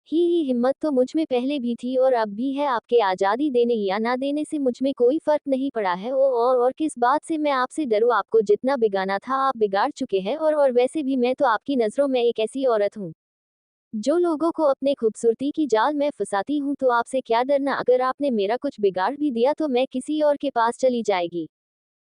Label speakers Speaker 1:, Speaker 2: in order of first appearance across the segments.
Speaker 1: ही हिम्मत तो मुझ में पहले भी थी और अब भी है, आपके आज़ादी देने या ना देने से मुझ में कोई फ़र्क नहीं पड़ा है। और किस बात से मैं आपसे डरूँ? आपको जितना बिगाना था आप बिगाड़ चुके हैं और वैसे भी मैं तो आपकी नज़रों में एक ऐसी औरत हूँ, जो लोगों को अपने खूबसूरती की जाल में फँसाती हूँ, तो आपसे क्या डरना? अगर आपने मेरा कुछ बिगाड़ भी दिया तो मैं किसी और के पास चली जाएगी।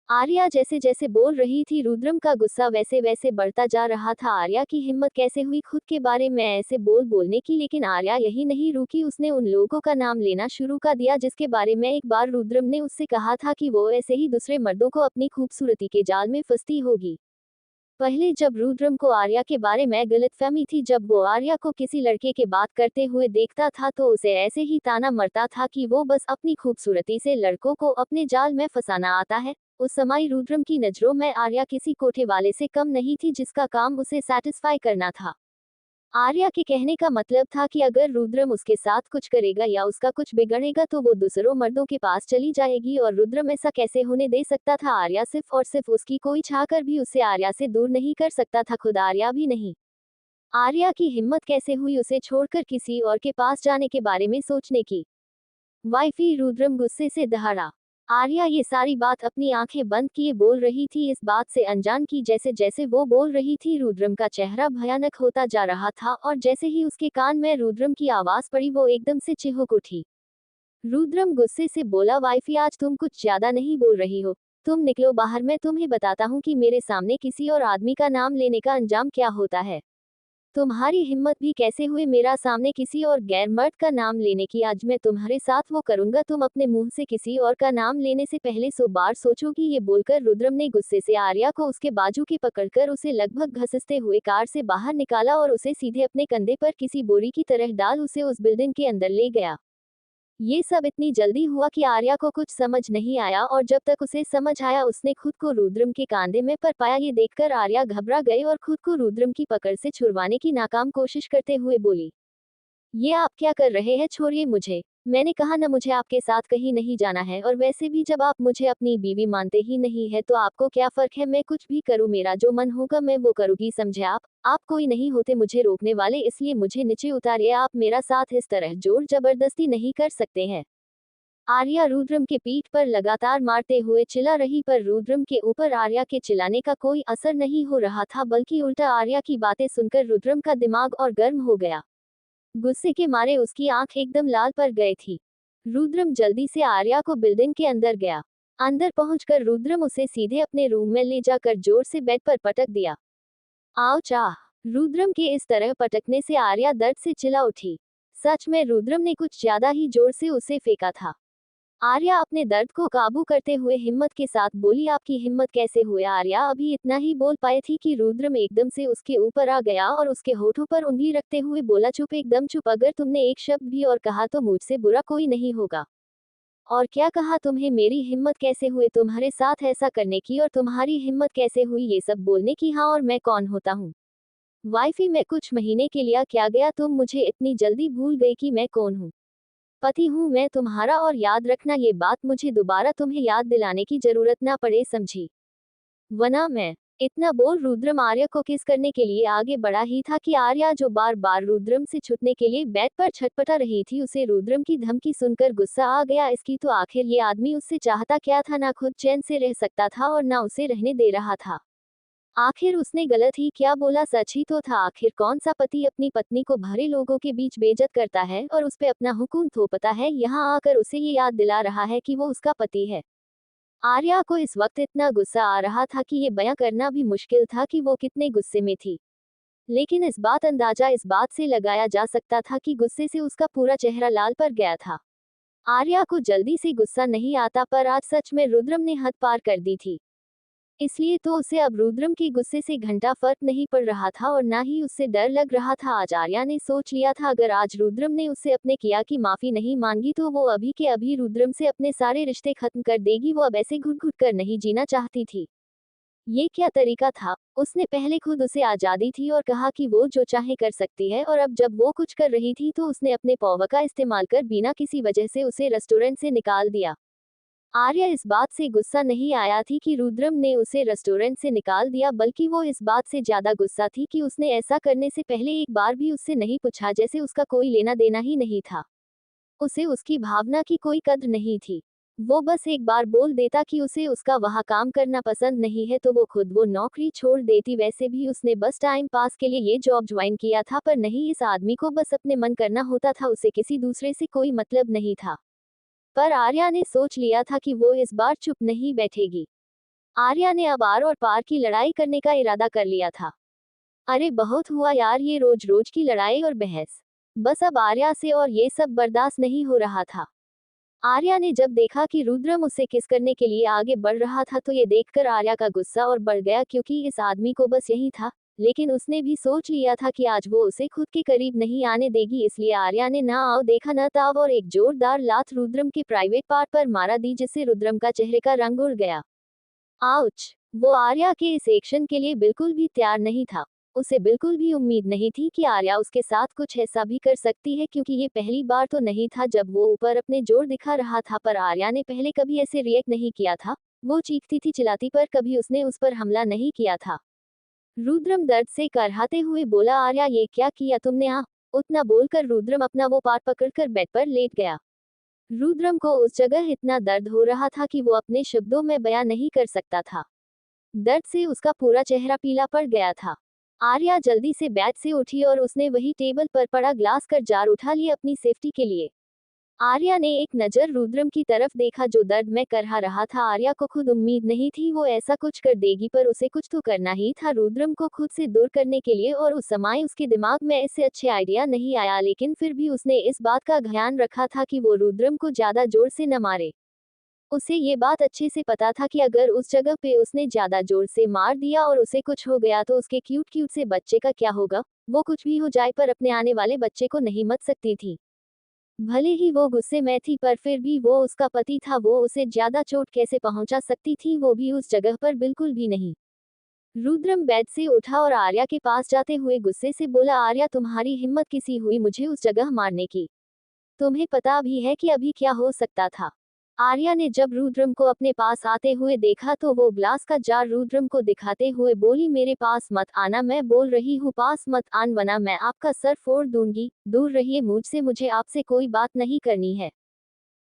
Speaker 1: आर्या जैसे जैसे बोल रही थी, रुद्रम का गुस्सा वैसे वैसे बढ़ता जा रहा था। आर्या की हिम्मत कैसे हुई खुद के बारे में ऐसे बोलने की, लेकिन आर्या यही नहीं रुकी, उसने उन लोगों का नाम लेना शुरू कर दिया जिसके बारे में एक बार रुद्रम ने उससे कहा था कि वो ऐसे ही दूसरे मर्दों को अपनी खूबसूरती के जाल में फंसती होगी। पहले जब रुद्रम को आर्या के बारे में गलतफहमी थी, जब वो आर्या को किसी लड़के के बात करते हुए देखता था तो उसे ऐसे ही ताना मरता था कि वो बस अपनी खूबसूरती से लड़कों को अपने जाल में फंसाना आता है। उस समय रुद्रम की नजरों में आर्या किसी कोठे वाले से कम नहीं थी जिसका काम उसे सेटिस्फाई करना था। आर्या के कहने का मतलब था कि अगर रुद्रम उसके साथ कुछ करेगा या उसका कुछ बिगड़ेगा तो वो दूसरों मर्दों के पास चली जाएगी, और रुद्रम ऐसा कैसे होने दे सकता था? आर्या सिर्फ और सिर्फ उसकी कोई चाहकर भी उसे आर्या से दूर नहीं कर सकता था, खुद आर्या भी नहीं। आर्या की हिम्मत कैसे हुई उसे छोड़कर किसी और के पास जाने के बारे में सोचने की? वाइफी, रुद्रम गुस्से से दहाड़ा। आर्या ये सारी बात अपनी आंखें बंद किए बोल रही थी, इस बात से अनजान कि जैसे जैसे वो बोल रही थी रुद्रम का चेहरा भयानक होता जा रहा था, और जैसे ही उसके कान में रुद्रम की आवाज पड़ी वो एकदम से चिहुक उठी। रुद्रम गुस्से से बोला, वाइफी आज तुम कुछ ज्यादा नहीं बोल रही हो? तुम निकलो बाहर, मैं तुम्हें बताता हूँ कि मेरे सामने किसी और आदमी का नाम लेने का अंजाम क्या होता है। तुम्हारी हिम्मत भी कैसे हुई मेरा सामने किसी और गैर मर्द का नाम लेने की? आज मैं तुम्हारे साथ वो करूंगा, तुम अपने मुंह से किसी और का नाम लेने से पहले 100 बार सोचोगी। ये बोलकर रुद्रम ने गुस्से से आर्या को उसके बाजू की पकड़कर उसे लगभग घसीटते हुए कार से बाहर निकाला और उसे सीधे अपने कंधे पर किसी बोरी की तरह डाल उसे उस बिल्डिंग के अंदर ले गया। ये सब इतनी जल्दी हुआ कि आर्या को कुछ समझ नहीं आया, और जब तक उसे समझ आया उसने खुद को रुद्रम के कांधे में पर पाया। ये देखकर आर्या घबरा गई और खुद को रुद्रम की पकड़ से छुड़वाने की नाकाम कोशिश करते हुए बोली, ये आप क्या कर रहे हैं? छोड़िए मुझे। मैंने कहा ना, मुझे आपके साथ कहीं नहीं जाना है, और वैसे भी जब आप मुझे अपनी बीवी मानते ही नहीं है तो आपको क्या फर्क है? मैं कुछ भी करूं, मेरा जो मन होगा मैं वो करूंगी, समझे आप कोई नहीं होते मुझे रोकने वाले, इसलिए मुझे नीचे उतारिए। आप मेरा साथ इस तरह जोर जबरदस्ती नहीं कर सकते हैं। आर्या रुद्रम के पीठ पर लगातार मारते हुए चिल्ला रही, पर रुद्रम के ऊपर आर्या के चिल्लाने का कोई असर नहीं हो रहा था, बल्कि उल्टा आर्या की बातें सुनकर रुद्रम का दिमाग और गर्म हो गया। गुस्से के मारे उसकी आंख एकदम लाल पड़ गई थी। रुद्रम जल्दी से आर्या को बिल्डिंग के अंदर गया। अंदर पहुंचकर रुद्रम उसे सीधे अपने रूम में ले जाकर जोर से बेड पर पटक दिया। आउच! आह! रुद्रम के इस तरह पटकने से आर्या दर्द से चिल्ला उठी। सच में रुद्रम ने कुछ ज्यादा ही जोर से उसे फेंका था। आर्या अपने दर्द को काबू करते हुए हिम्मत के साथ बोली, आपकी हिम्मत कैसे हुई? आर्या अभी इतना ही बोल पाई थी कि रुद्रम एकदम से उसके ऊपर आ गया और उसके होठों पर उंगली रखते हुए बोला, चुप, एकदम चुप, अगर तुमने एक शब्द भी और कहा तो मुझसे बुरा कोई नहीं होगा। और क्या कहा? तुम्हें मेरी हिम्मत कैसे हुई तुम्हारे साथ ऐसा करने की, और तुम्हारी हिम्मत कैसे हुई ये सब बोलने की? हाँ, और मैं कौन होता हूँ? वाइफी, मैं कुछ महीने के लिए क्या गया, तुम मुझे इतनी जल्दी भूल गई कि मैं कौन हूँ? पति हूँ मैं तुम्हारा, और याद रखना ये बात मुझे दोबारा तुम्हें याद दिलाने की जरूरत ना पड़े, समझी? वरना मैं। इतना बोल रुद्रम आर्या को किस करने के लिए आगे बढ़ा ही था कि आर्या, जो बार बार रुद्रम से छूटने के लिए बेड पर छटपटा रही थी, उसे रुद्रम की धमकी सुनकर गुस्सा आ गया। इसकी तो आखिर ये आदमी उससे चाहता क्या था? ना खुद चैन से रह सकता था और ना उसे रहने दे रहा था। आखिर उसने गलत ही क्या बोला? सच ही तो था। आखिर कौन सा पति अपनी पत्नी को भरे लोगों के बीच बेइज्जत करता है और उस पे अपना हुक्म थोपता है? यहाँ आकर उसे ये याद दिला रहा है कि वो उसका पति है। आर्या को इस वक्त इतना गुस्सा आ रहा था कि ये बयां करना भी मुश्किल था कि वो कितने गुस्से में थी। लेकिन अंदाजा इस बात से लगाया जा सकता था कि गुस्से से उसका पूरा चेहरा लाल पड़ गया था। आर्या को जल्दी से गुस्सा नहीं आता, पर आज सच में रुद्रम ने हद पार कर दी थी। इसलिए तो उसे अब रुद्रम के गुस्से से घंटा फर्क नहीं पड़ रहा था और ना ही उससे डर लग रहा था। आज आर्या ने सोच लिया था, अगर आज रुद्रम ने उससे अपने किया की माफी नहीं मांगी तो वो अभी के अभी रुद्रम से अपने सारे रिश्ते खत्म कर देगी। वो अब ऐसे घुट घुट कर नहीं जीना चाहती थी। ये क्या तरीका था? उसने पहले खुद उसे आजादी थी और कहा कि वो जो चाहे कर सकती है, और अब जब वो कुछ कर रही थी तो उसने अपने पावर का इस्तेमाल कर बिना किसी वजह से उसे रेस्टोरेंट से निकाल दिया। आर्या इस बात से गुस्सा नहीं आया थी कि रुद्रम ने उसे रेस्टोरेंट से निकाल दिया, बल्कि वो इस बात से ज्यादा गुस्सा थी कि उसने ऐसा करने से पहले एक बार भी उससे नहीं पूछा, जैसे उसका कोई लेना देना ही नहीं था। उसे उसकी भावना की कोई कद्र नहीं थी। वो बस एक बार बोल देता कि उसे उसका वहाँ काम करना पसंद नहीं है तो वो खुद वो नौकरी छोड़ देती। वैसे भी उसने बस टाइम पास के लिए ये जॉब ज्वाइन किया था, पर नहीं, इस आदमी को बस अपने मन करना होता था, उसे किसी दूसरे से कोई मतलब नहीं था। पर आर्या ने सोच लिया था कि वो इस बार चुप नहीं बैठेगी। आर्या ने अब आर और पार की लड़ाई करने का इरादा कर लिया था। अरे बहुत हुआ यार ये रोज रोज की लड़ाई और बहस। बस अब आर्या से और ये सब बर्दाश्त नहीं हो रहा था। आर्या ने जब देखा कि रुद्रम उसे किस करने के लिए आगे बढ़ रहा था तो ये देखकर आर्या का गुस्सा और बढ़ गया, क्योंकि इस आदमी को बस यही था। लेकिन उसने भी सोच लिया था कि आज वो उसे खुद के करीब नहीं आने देगी, इसलिए आर्या ने ना आओ देखा न ताव और एक जोरदार लात रुद्रम के प्राइवेट पार्ट पर मारा दी, जिससे रुद्रम का चेहरे का रंग उड़ गया। आउच! वो आर्या के इस एक्शन के लिए बिल्कुल भी तैयार नहीं था। उसे बिल्कुल भी उम्मीद नहीं थी कि आर्या उसके साथ कुछ ऐसा भी कर सकती है, क्योंकि ये पहली बार तो नहीं था जब वो ऊपर अपने जोर दिखा रहा था, पर आर्या ने पहले कभी ऐसे रिएक्ट नहीं किया था। वो चीखती थी, चिल्लाती, पर कभी उसने उस पर हमला नहीं किया था। रुद्रम दर्द से करहाते हुए बोला, आर्या ये क्या किया तुमने? उतना बोलकर रुद्रम अपना वो पार्ट पकड़कर बेड पर लेट गया। रुद्रम को उस जगह इतना दर्द हो रहा था कि वो अपने शब्दों में बयां नहीं कर सकता था। दर्द से उसका पूरा चेहरा पीला पड़ गया था। आर्या जल्दी से बेड से उठी और उसने वही टेबल पर पड़ा ग्लास का जार उठा लिया अपनी सेफ्टी के लिए। आर्या ने एक नज़र रुद्रम की तरफ देखा जो दर्द में करहा रहा था। आर्या को खुद उम्मीद नहीं थी वो ऐसा कुछ कर देगी, पर उसे कुछ तो करना ही था रुद्रम को खुद से दूर करने के लिए, और उस समय उसके दिमाग में इससे अच्छे आइडिया नहीं आया, लेकिन फिर भी उसने इस बात का ध्यान रखा था कि वो रुद्रम को ज्यादा जोर से न मारे। उसे ये बात अच्छे से पता था कि अगर उस जगह पे उसने ज्यादा जोर से मार दिया और उसे कुछ हो गया तो उसके क्यूट क्यूट से बच्चे का क्या होगा। वो कुछ भी हो जाए पर अपने आने वाले बच्चे को नहीं मत सकती थी। भले ही वो गुस्से में थी, पर फिर भी वो उसका पति था, वो उसे ज्यादा चोट कैसे पहुंचा सकती थी, वो भी उस जगह पर बिल्कुल भी नहीं। रुद्रम बेड से उठा और आर्या के पास जाते हुए गुस्से से बोला, आर्या तुम्हारी हिम्मत किसी हुई मुझे उस जगह मारने की? तुम्हें पता भी है कि अभी क्या हो सकता था? आर्या ने जब रुद्रम को अपने पास आते हुए देखा तो वो ग्लास का जार रुद्रम को दिखाते हुए बोली, मेरे पास मत आना, मैं बोल रही हूँ पास मत आन, वरना मैं आपका सर फोड़ दूंगी। दूर रहिए मुझसे, मुझे आपसे कोई बात नहीं करनी है।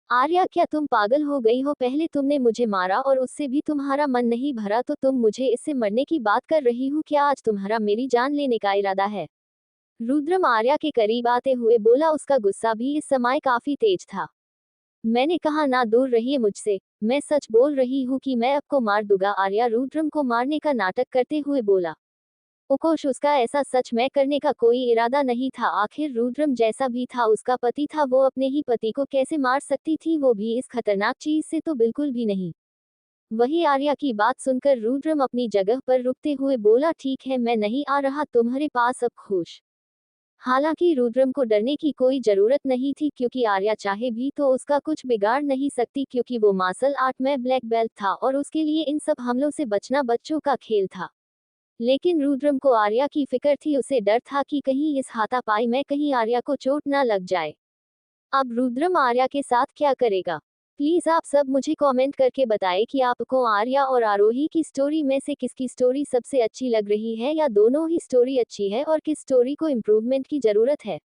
Speaker 1: आर्या क्या तुम पागल हो गई हो? पहले तुमने मुझे मारा और उससे भी तुम्हारा मन नहीं भरा तो तुम मुझे इससे मरने की बात कर रही हो? क्या आज तुम्हारा मेरी जान लेने का इरादा है? रुद्रम आर्या के करीब आते हुए बोला, उसका गुस्सा भी इस समय काफी तेज था। मैंने कहा ना, दूर रहिए मुझसे, मैं सच बोल रही हूँ कि मैं आपको मार दूंगा। आर्या रुद्रम को मारने का नाटक करते हुए बोला। उकोश, उसका ऐसा सच में करने का कोई इरादा नहीं था। आखिर रुद्रम जैसा भी था उसका पति था, वो अपने ही पति को कैसे मार सकती थी, वो भी इस खतरनाक चीज से? तो बिल्कुल भी नहीं। वही आर्या की बात सुनकर रुद्रम अपनी जगह पर रुकते हुए बोला, ठीक है मैं नहीं आ रहा तुम्हारे पास अब, खुश। हालांकि रुद्रम को डरने की कोई जरूरत नहीं थी, क्योंकि आर्या चाहे भी तो उसका कुछ बिगाड़ नहीं सकती, क्योंकि वो मार्शल आर्ट में ब्लैक बेल्ट था और उसके लिए इन सब हमलों से बचना बच्चों का खेल था। लेकिन रुद्रम को आर्या की फिक्र थी, उसे डर था कि कहीं इस हाथापाई में कहीं आर्या को चोट न लग जाए। अब रुद्रम आर्या के साथ क्या करेगा? प्लीज आप सब मुझे कमेंट करके बताएं कि आपको आर्या और आरोही की स्टोरी में से किसकी स्टोरी सबसे अच्छी लग रही है, या दोनों ही स्टोरी अच्छी है और किस स्टोरी को इम्प्रूवमेंट की जरूरत है।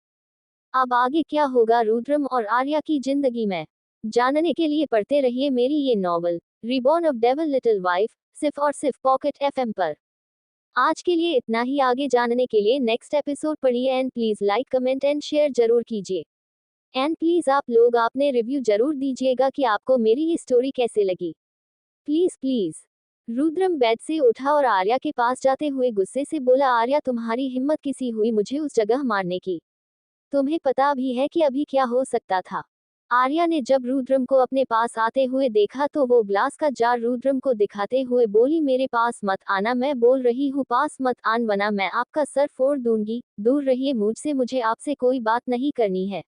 Speaker 1: अब आगे क्या होगा रुद्रम और आर्या की जिंदगी में, जानने के लिए पढ़ते रहिए मेरी ये novel reborn of devil little wife, सिर्फ और सिर्फ पॉकेट एफएम पर। आज के लिए इतना ही, आगे जानने के लिए नेक्स्ट एपिसोड पढ़िए and please like comment and share जरूर कीजिए। एंड प्लीज आप लोग आपने रिव्यू जरूर दीजिएगा कि आपको मेरी ये स्टोरी कैसे लगी। Please please. रुद्रम बेड से उठा और आर्या के पास जाते हुए गुस्से से बोला, आर्या तुम्हारी हिम्मत किसी हुई मुझे उस जगह मारने की? तुम्हें पता भी है कि अभी क्या हो सकता था? आर्या ने जब रुद्रम को अपने पास आते हुए देखा तो वो ग्लास का जार रुद्रम को दिखाते हुए बोली, मेरे पास मत आना, मैं बोल रही हूँ पास मत आन, वरना मैं आपका सर फोड़ दूंगी। दूर रहिए मुझसे, मुझे आपसे कोई बात नहीं करनी है।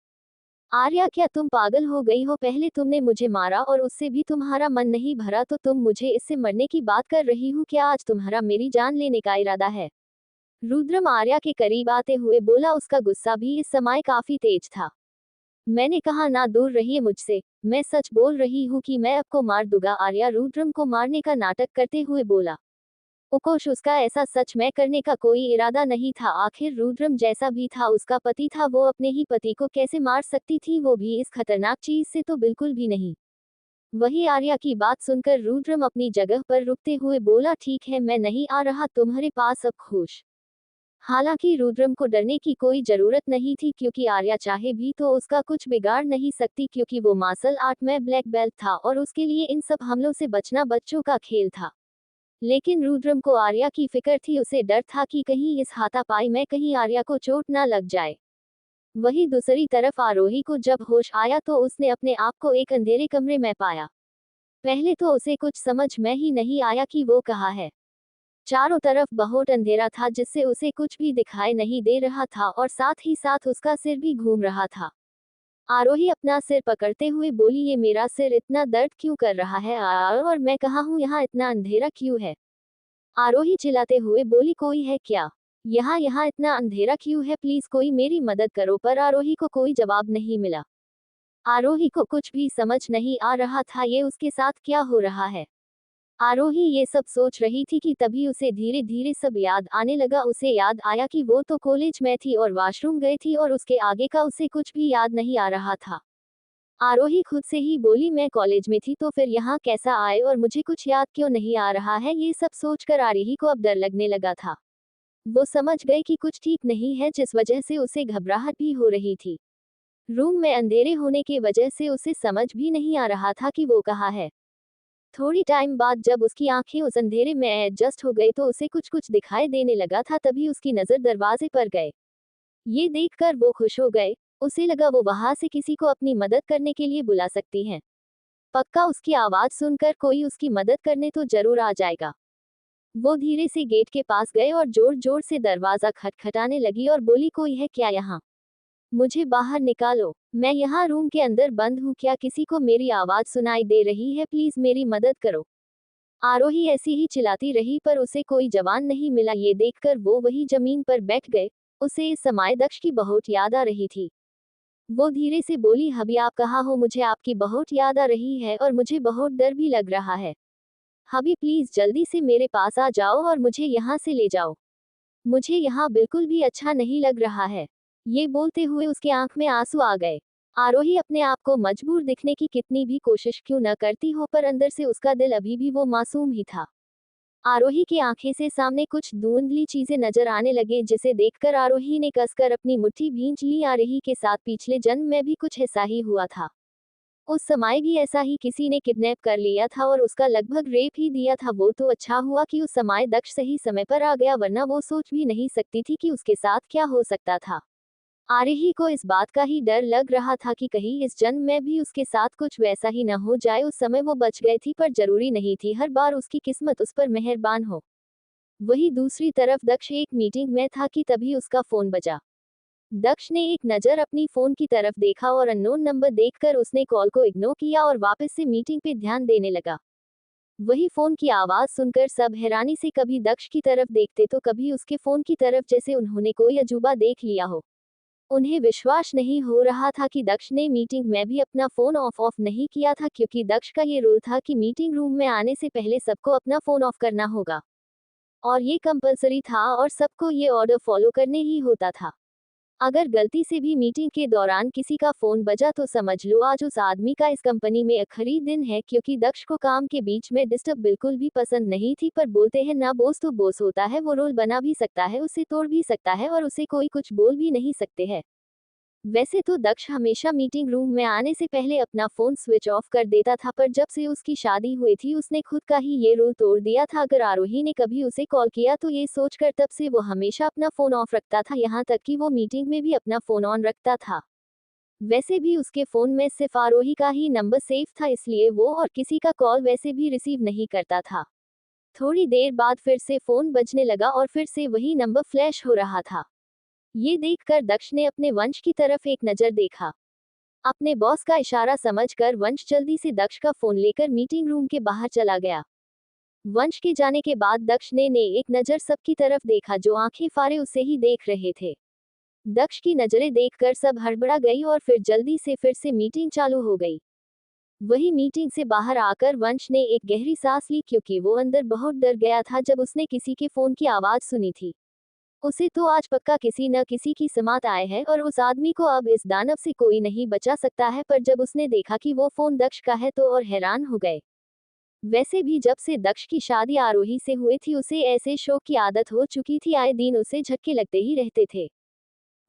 Speaker 1: आर्या क्या तुम पागल हो गई हो? पहले तुमने मुझे मारा और उससे भी तुम्हारा मन नहीं भरा तो तुम मुझे इससे मरने की बात कर रही हो? क्या आज तुम्हारा मेरी जान लेने का इरादा है? रुद्रम आर्या के करीब आते हुए बोला, उसका गुस्सा भी इस समय काफी तेज था। मैंने कहा ना, दूर रहिए मुझसे, मैं सच बोल रही हूँ कि मैं आपको मार दूंगा। आर्या रुद्रम को मारने का नाटक करते हुए बोला। उकोश, उसका ऐसा सच में करने का कोई इरादा नहीं था। आखिर रुद्रम जैसा भी था उसका पति था, वो अपने ही पति को कैसे मार सकती थी, वो भी इस खतरनाक चीज से? तो बिल्कुल भी नहीं। वही आर्या की बात सुनकर रुद्रम अपनी जगह पर रुकते हुए बोला, ठीक है, मैं नहीं आ रहा तुम्हारे पास अब, खुश। हालांकि रुद्रम को डरने की कोई जरूरत नहीं थी, क्योंकि आर्या चाहे भी तो उसका कुछ बिगाड़ नहीं सकती, क्योंकि वो मार्शल आर्ट में ब्लैक बेल्ट था और उसके लिए इन सब हमलों से बचना बच्चों का खेल था। लेकिन रुद्रम को आर्या की फिक्र थी, उसे डर था कि कहीं इस हाथापाई में कहीं आर्या को चोट ना लग जाए। वहीं दूसरी तरफ आरोही को जब होश आया तो उसने अपने आप को एक अंधेरे कमरे में पाया। पहले तो उसे कुछ समझ में ही नहीं आया कि वो कहाँ है। चारों तरफ बहुत अंधेरा था, जिससे उसे कुछ भी दिखाई नहीं दे रहा था और साथ ही साथ उसका सिर भी घूम रहा था। आरोही अपना सिर पकड़ते हुए बोली, ये मेरा सिर इतना दर्द क्यों कर रहा है और मैं कहाँ हूँ, यहाँ इतना अंधेरा क्यों है? आरोही चिल्लाते हुए बोली, कोई है क्या? यहाँ यहाँ इतना अंधेरा क्यों है? प्लीज कोई मेरी मदद करो। पर आरोही को कोई जवाब नहीं मिला। आरोही को कुछ भी समझ नहीं आ रहा था, ये उसके साथ क्या हो रहा है। आरोही ये सब सोच रही थी कि तभी उसे धीरे धीरे सब याद आने लगा। उसे याद आया कि वो तो कॉलेज में थी और वॉशरूम गई थी और उसके आगे का उसे कुछ भी याद नहीं आ रहा था। आरोही खुद से ही बोली, मैं कॉलेज में थी तो फिर यहाँ कैसा आए और मुझे कुछ याद क्यों नहीं आ रहा है? ये सब सोचकर आरोही को अब डर लगने लगा था। वो समझ गए कि कुछ ठीक नहीं है, जिस वजह से उसे घबराहट भी हो रही थी। रूम में अंधेरे होने की वजह से उसे समझ भी नहीं आ रहा था कि वो कहाँ है। थोड़ी टाइम बाद जब उसकी आंखें उस अंधेरे में एडजस्ट हो गई तो उसे कुछ कुछ दिखाई देने लगा था। तभी उसकी नजर दरवाजे पर गए। ये देखकर वो खुश हो गए। उसे लगा वो वहां से किसी को अपनी मदद करने के लिए बुला सकती हैं। पक्का उसकी आवाज सुनकर कोई उसकी मदद करने तो जरूर आ जाएगा। वो धीरे से गेट के पास गए और जोर जोर से दरवाजा खटखटाने लगी और बोली, कोई है क्या यहाँ? मुझे बाहर निकालो, मैं यहाँ रूम के अंदर बंद हूँ। क्या किसी को मेरी आवाज सुनाई दे रही है? प्लीज मेरी मदद करो। आरोही ऐसी ही चिल्लाती रही पर उसे कोई जवाब नहीं मिला। ये देखकर वो वही जमीन पर बैठ गए। उसे इस समय दक्ष की बहुत याद आ रही थी। वो धीरे से बोली, हबी आप कहाँ हो? मुझे आपकी बहुत याद आ रही है और मुझे बहुत डर भी लग रहा है। हबी प्लीज जल्दी से मेरे पास आ जाओ और मुझे यहाँ से ले जाओ। मुझे यहाँ बिल्कुल भी अच्छा नहीं लग रहा है। ये बोलते हुए उसके आंख में आंसू आ गए। आरोही अपने आप को मजबूर दिखने की कितनी भी कोशिश क्यों न करती हो, पर अंदर से उसका दिल अभी भी वो मासूम ही था। आरोही की आंखें से सामने कुछ धुंधली चीजें नजर आने लगे, जिसे देखकर आरोही ने कसकर अपनी मुट्ठी भींच ली। आरोही के साथ पिछले जन्म में भी कुछ ऐसा ही हुआ था। उस समय भी ऐसा ही किसी ने किडनैप कर लिया था और उसका लगभग रेप ही दिया था। वो तो अच्छा हुआ कि उस समय दक्ष सही समय पर आ गया, वरना वो सोच भी नहीं सकती थी कि उसके साथ क्या हो सकता था। आरोही को इस बात का ही डर लग रहा था कि कहीं इस जन्म में भी उसके साथ कुछ वैसा ही न हो जाए। उस समय वो बच गई थी, पर जरूरी नहीं थी हर बार उसकी किस्मत उस पर मेहरबान हो। वही दूसरी तरफ दक्ष एक मीटिंग में था कि तभी उसका फोन बजा। दक्ष ने एक नज़र अपनी फोन की तरफ देखा और अननोन नंबर देखकर उसने कॉल को इग्नोर किया और वापस से मीटिंग पे ध्यान देने लगा। वही फोन की आवाज सुनकर सब हैरानी से कभी दक्ष की तरफ देखते तो कभी उसके फोन की तरफ, जैसे उन्होंने कोई अजूबा देख लिया हो। उन्हें विश्वास नहीं हो रहा था कि दक्ष ने मीटिंग में भी अपना फोन ऑफ नहीं किया था, क्योंकि दक्ष का ये रूल था कि मीटिंग रूम में आने से पहले सबको अपना फोन ऑफ करना होगा। और ये कंपलसरी था और सबको ये ऑर्डर फॉलो करने ही होता था। अगर गलती से भी मीटिंग के दौरान किसी का फोन बजा तो समझ लो आज उस आदमी का इस कंपनी में आखिरी दिन है, क्योंकि दक्ष को काम के बीच में डिस्टर्ब बिल्कुल भी पसंद नहीं थी। पर बोलते हैं ना, बॉस तो बॉस होता है, वो रोल बना भी सकता है, उसे तोड़ भी सकता है और उसे कोई कुछ बोल भी नहीं सकते हैं। वैसे तो दक्ष हमेशा मीटिंग रूम में आने से पहले अपना फोन स्विच ऑफ कर देता था, पर जब से उसकी शादी हुई थी उसने खुद का ही ये रूल तोड़ दिया था। अगर आरोही ने कभी उसे कॉल किया तो ये सोचकर तब से वो हमेशा अपना फोन ऑफ रखता था, यहाँ तक कि वो मीटिंग में भी अपना फोन ऑन रखता था। वैसे भी उसके फोन में सिर्फ आरोही का ही नंबर सेव था, इसलिए वो और किसी का कॉल वैसे भी रिसीव नहीं करता था। थोड़ी देर बाद फिर से फोन बजने लगा और फिर से वही नंबर फ्लैश हो रहा था। ये देखकर दक्ष ने अपने वंश की तरफ एक नजर देखा। अपने बॉस का इशारा समझकर वंश जल्दी से दक्ष का फोन लेकर मीटिंग रूम के बाहर चला गया। वंश के जाने के बाद दक्ष ने एक नजर सबकी तरफ देखा, जो आंखें फाड़े उसे ही देख रहे थे। दक्ष की नजरें देखकर सब हड़बड़ा गई और फिर जल्दी से फिर से मीटिंग चालू हो गई। वही मीटिंग से बाहर आकर वंश ने एक गहरी सांस ली क्योंकि वो अंदर बहुत डर गया था जब उसने किसी के फोन की आवाज सुनी थी। उसे तो आज पक्का किसी न किसी की समात आए है और उस आदमी को अब इस दानव से कोई नहीं बचा सकता है। पर जब उसने देखा कि वो फोन दक्ष का है तो और हैरान हो गए। वैसे भी जब से दक्ष की शादी आरोही से हुई थी उसे ऐसे शौक की आदत हो चुकी थी, आए दिन उसे झटके लगते ही रहते थे।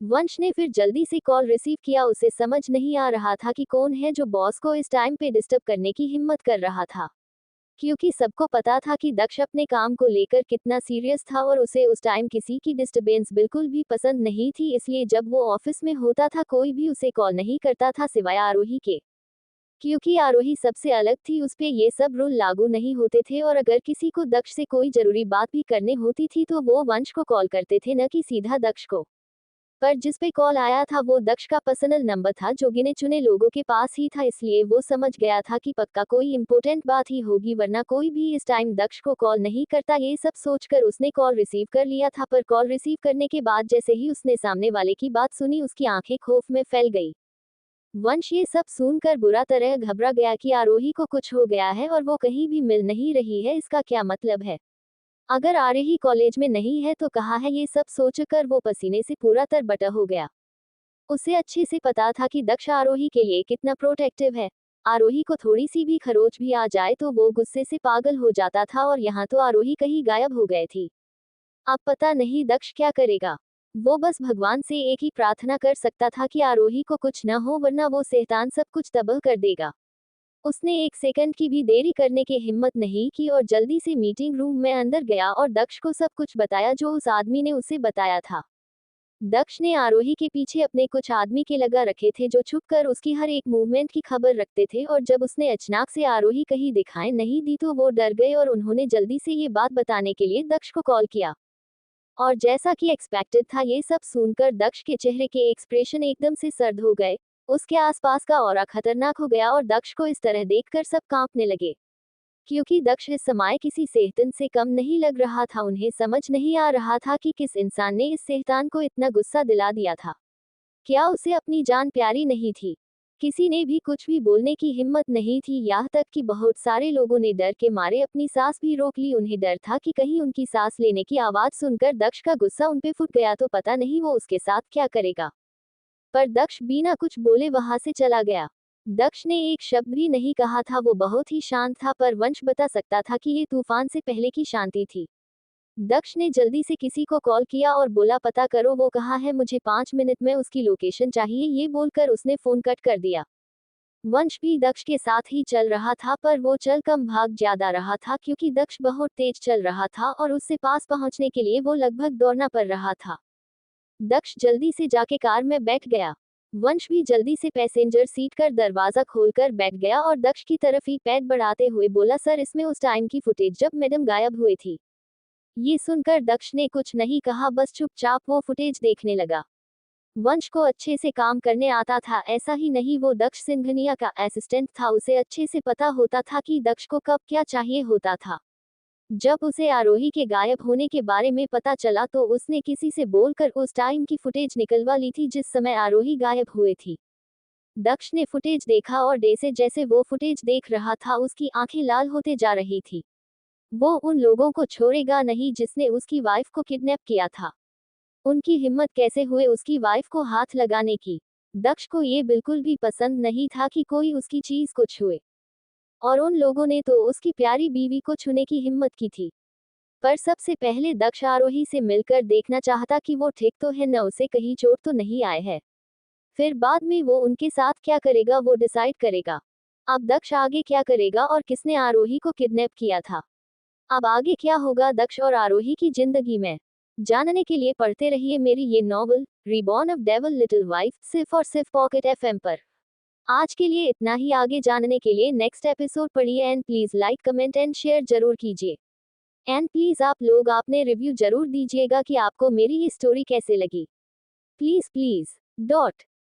Speaker 1: वंश ने फिर जल्दी से कॉल रिसीव किया। उसे समझ नहीं आ रहा था कि कौन है जो बॉस को इस टाइम पे डिस्टर्ब करने की हिम्मत कर रहा था, क्योंकि सबको पता था कि दक्ष अपने काम को लेकर कितना सीरियस था और उसे उस टाइम किसी की डिस्टरबेंस बिल्कुल भी पसंद नहीं थी। इसलिए जब वो ऑफिस में होता था कोई भी उसे कॉल नहीं करता था सिवाय आरोही के, क्योंकि आरोही सबसे अलग थी, उस पे ये सब रूल लागू नहीं होते थे। और अगर किसी को दक्ष से कोई जरूरी बात भी करने होती थी तो वो वंश को कॉल करते थे, न कि सीधा दक्ष को। पर जिस पे कॉल आया था वो दक्ष का पर्सनल नंबर था जो गिने चुने लोगों के पास ही था, इसलिए वो समझ गया था कि पक्का कोई इंपॉर्टेंट बात ही होगी वरना कोई भी इस टाइम दक्ष को कॉल नहीं करता। ये सब सोचकर उसने कॉल रिसीव कर लिया था। पर कॉल रिसीव करने के बाद जैसे ही उसने सामने वाले की बात सुनी उसकी आंखें खौफ में फैल गई। वंश ये सब सुनकर बुरा तरह घबरा गया कि आरोही को कुछ हो गया है और वो कहीं भी मिल नहीं रही है। इसका क्या मतलब है? अगर आरोही कॉलेज में नहीं है तो कहाँ है? ये सब सोचकर वो पसीने से पूरा तरबतर हो गया। उसे अच्छे से पता था कि दक्ष आरोही के लिए कितना प्रोटेक्टिव है। आरोही को थोड़ी सी भी खरोच भी आ जाए तो वो गुस्से से पागल हो जाता था और यहाँ तो आरोही कहीं गायब हो गए थी। अब पता नहीं दक्ष क्या करेगा। वो बस भगवान से एक ही प्रार्थना कर सकता था कि आरोही को कुछ न हो वरना वो शैतान सब कुछ तबाह कर देगा। उसने एक सेकंड की भी देरी करने की हिम्मत नहीं की और जल्दी से मीटिंग रूम में अंदर गया और दक्ष को सब कुछ बताया जो उस आदमी ने उसे बताया था। दक्ष ने आरोही के पीछे अपने कुछ आदमी के लगा रखे थे जो छुपकर उसकी हर एक मूवमेंट की खबर रखते थे और जब उसने अचानक से आरोही कहीं दिखाई नहीं दी तो वो डर गए और उन्होंने जल्दी से ये बात बताने के लिए दक्ष को कॉल किया। और जैसा कि एक्सपेक्टेड था ये सब सुनकर दक्ष के चेहरे के एक्सप्रेशन एकदम से सर्द हो गए। उसके आसपास का ऑरा खतरनाक हो गया और दक्ष को इस तरह देखकर सब कांपने लगे, क्योंकि दक्ष इस समय किसी शैतान से कम नहीं लग रहा था। उन्हें समझ नहीं आ रहा था कि किस इंसान ने इस शैतान को इतना गुस्सा दिला दिया था। क्या उसे अपनी जान प्यारी नहीं थी? किसी ने भी कुछ भी बोलने की हिम्मत नहीं थी, यहाँ तक कि बहुत सारे लोगों ने डर के मारे अपनी सांस भी रोक ली। उन्हें डर था कि कहीं उनकी सांस लेने की आवाज सुनकर दक्ष का गुस्सा उन पे फूट गया तो पता नहीं वो उसके साथ क्या करेगा। पर दक्ष बिना कुछ बोले वहां से चला गया। दक्ष ने एक शब्द भी नहीं कहा था, वो बहुत ही शांत था, पर वंश बता सकता था कि ये तूफान से पहले की शांति थी। दक्ष ने जल्दी से किसी को कॉल किया और बोला पता करो वो कहाँ है, मुझे 5 मिनट में उसकी लोकेशन चाहिए। ये बोलकर उसने फोन कट कर दिया। वंश भी दक्ष के साथ ही चल रहा था, पर वो चल कम भाग ज्यादा रहा था क्योंकि दक्ष बहुत तेज चल रहा था और उससे पास पहुंचने के लिए वो लगभग दौड़ना पड़ रहा था। दक्ष जल्दी से जाके कार में बैठ गया। वंश भी जल्दी से पैसेंजर सीट कर दरवाजा खोलकर बैठ गया और दक्ष की तरफ ही पैर बढ़ाते हुए बोला सर, इसमें उस टाइम की फुटेज जब मैडम गायब हुई थी। ये सुनकर दक्ष ने कुछ नहीं कहा, बस चुपचाप वो फुटेज देखने लगा। वंश को अच्छे से काम करने आता था, ऐसा ही नहीं वो दक्ष सिंघनिया का असिस्टेंट था। उसे अच्छे से पता होता था कि दक्ष को कब क्या चाहिए होता था। जब उसे आरोही के गायब होने के बारे में पता चला तो उसने किसी से बोलकर उस टाइम की फुटेज निकलवा ली थी जिस समय आरोही गायब हुए थी। दक्ष ने फुटेज देखा और जैसे जैसे वो फुटेज देख रहा था उसकी आंखें लाल होते जा रही थी। वो उन लोगों को छोड़ेगा नहीं जिसने उसकी वाइफ को किडनैप किया था। उनकी हिम्मत कैसे हुए उसकी वाइफ को हाथ लगाने की। दक्ष को ये बिल्कुल भी पसंद नहीं था कि कोई उसकी चीज को छुए, और उन लोगों ने तो उसकी प्यारी बीवी को छूने की हिम्मत की थी। पर सबसे पहले दक्ष आरोही से मिलकर देखना चाहता कि वो ठीक तो है, न उसे कहीं चोट तो नहीं आए है। फिर बाद में वो उनके साथ क्या करेगा वो डिसाइड करेगा। अब दक्ष आगे क्या करेगा और किसने आरोही को किडनैप किया था, अब आगे क्या होगा दक्ष और आरोही की जिंदगी में, जानने के लिए पढ़ते रहिए मेरी ये novel reborn of devil little wife, सिर्फ और सिर्फ पॉकेट एफएम पर। आज के लिए इतना ही, आगे जानने के लिए नेक्स्ट एपिसोड पढ़िए and please like comment and share जरूर कीजिए। एंड प्लीज आप लोग आपने रिव्यू जरूर दीजिएगा कि आपको मेरी ये स्टोरी कैसे लगी। Please please dot